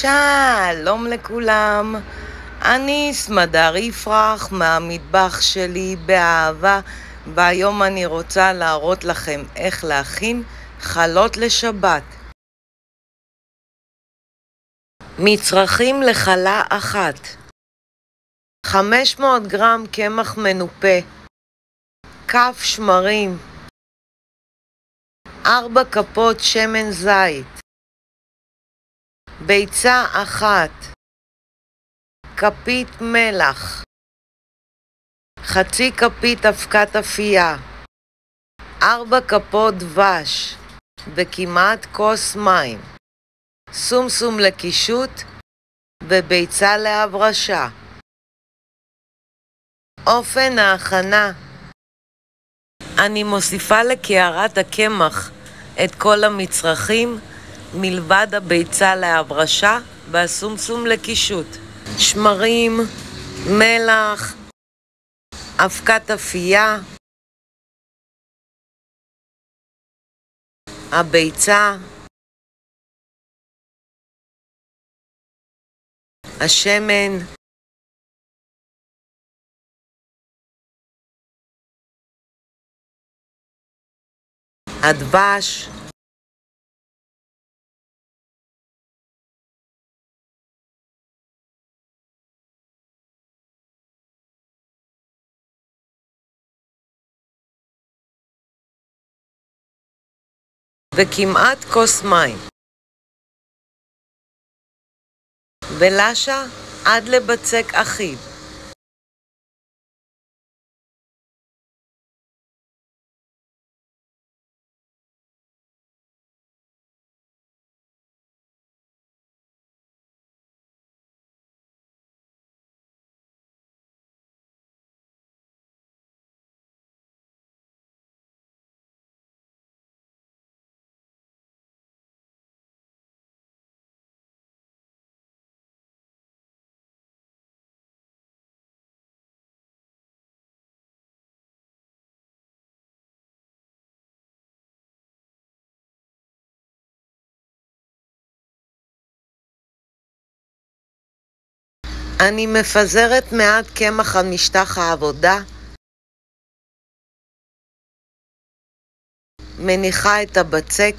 שלום לכולם, אני סמדר יפרח מהמטבח שלי באהבה, והיום אני רוצה להראות לכם איך להכין חלות לשבת. מצרכים לחלה אחת: 500 גרם קמח מנופה, כף שמרים, 4 כפות שמן זית, ביצה אחת, כפית מלח, חצי כפית אבקת אפייה, 4 כפות דבש וכמעט כוס מים, סומסום לקישוט וביצה להברשה. אופן ההכנה: אני מוסיפה לקערת הקמח את כל המצרכים מלבד הביצה להברשה והסומסום לקישוט: שמרים, מלח, אבקת אפייה, הביצה, השמן, הדבש, וכמעט כוס מים, ולשה עד לבצק אחיד. אני מפזרת מעט קמח על משטח העבודה, מניחה את הבצק,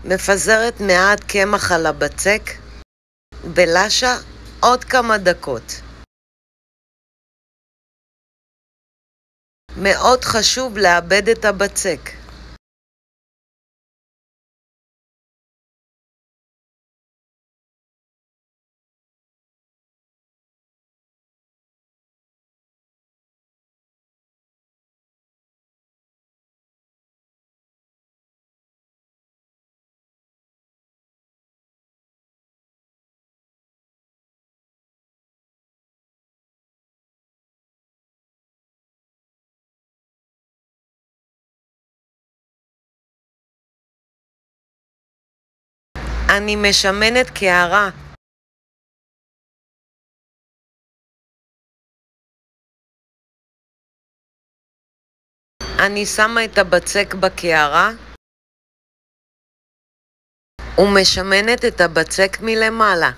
מפזרת מעט קמח על הבצק ולשה עוד כמה דקות. מאוד חשוב לאבד את הבצק. אני משמנת קערה. אני שמה את הבצק בקערה ומשמנת את הבצק מלמעלה.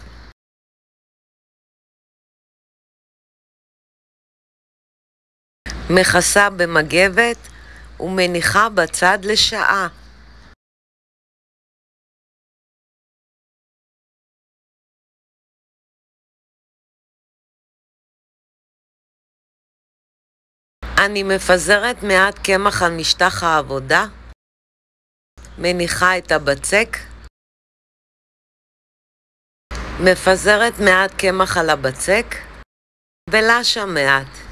מכסה במגבת ומניחה בצד לשעה. אני מפזרת מעט קמח על משטח העבודה, מניחה את הבצק, מפזרת מעט קמח על הבצק ולשה מעט.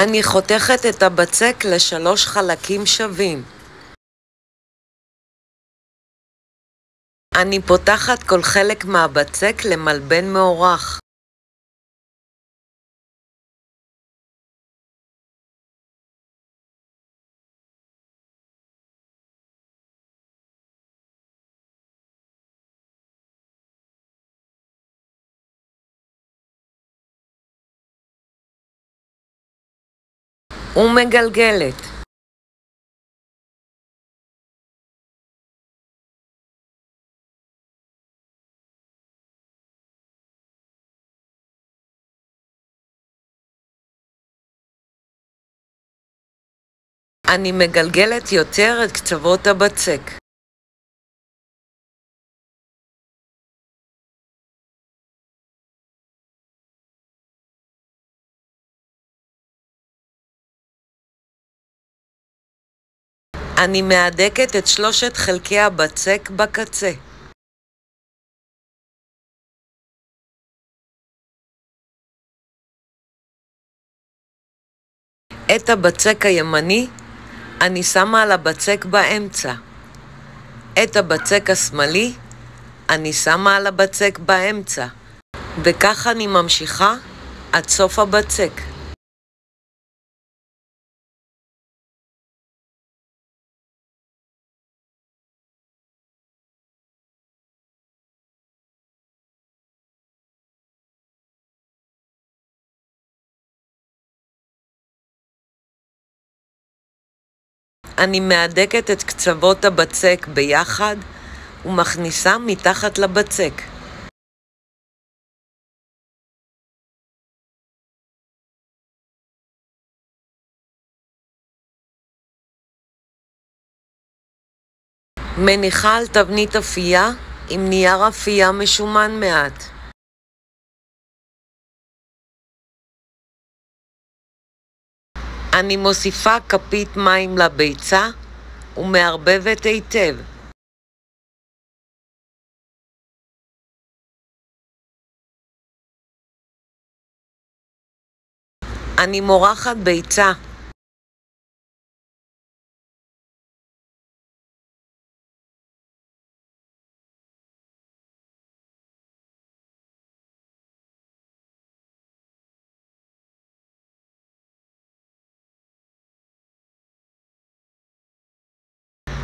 אני חותכת את הבצק ל3 חלקים שווים. אני פותחת כל חלק מהבצק למלבן מאורך. ומגלגלת. אני מגלגלת יותר את קצוות הבצק. אני מהדקת את 3 חלקי הבצק בקצה. את הבצק הימני אני שמה על הבצק באמצע. את הבצק השמאלי אני שמה על הבצק באמצע. וכך אני ממשיכה עד סוף הבצק. אני מהדקת את קצוות הבצק ביחד ומכניסה מתחת לבצק. מניחה על תבנית אפייה עם נייר אפייה משומן מעט. אני מוסיפה כפית מים לביצה ומערבבת היטב. אני מורחת ביצה.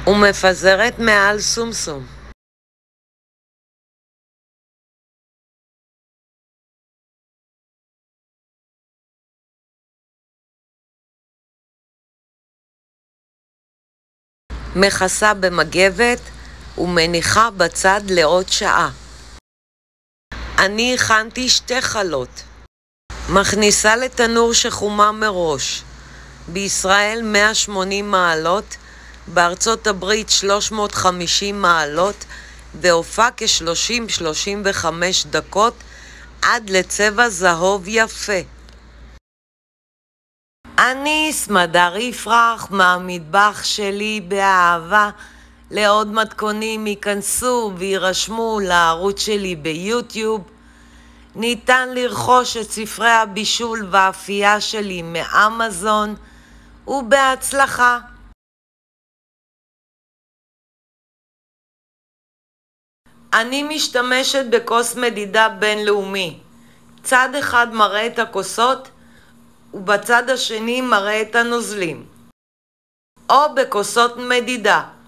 ומפזרת מעל סומסום. מכסה במגבת ומניחה בצד לעוד שעה. אני הכנתי 2 חלות. מכניסה לתנור שחומם מראש. בישראל 180 מעלות, בארצות הברית 350 מעלות, והופע כ-30-35 דקות עד לצבע זהוב יפה. אני סמדר יפרח מהמטבח שלי באהבה. לעוד מתכונים ייכנסו וירשמו לערוץ שלי ביוטיוב. ניתן לרכוש את ספרי הבישול והאפייה שלי מאמזון, ובהצלחה. אני משתמשת בכוס מדידה בינלאומי. צד אחד מראה את הכוסות ובצד השני מראה את הנוזלים, או בכוסות מדידה.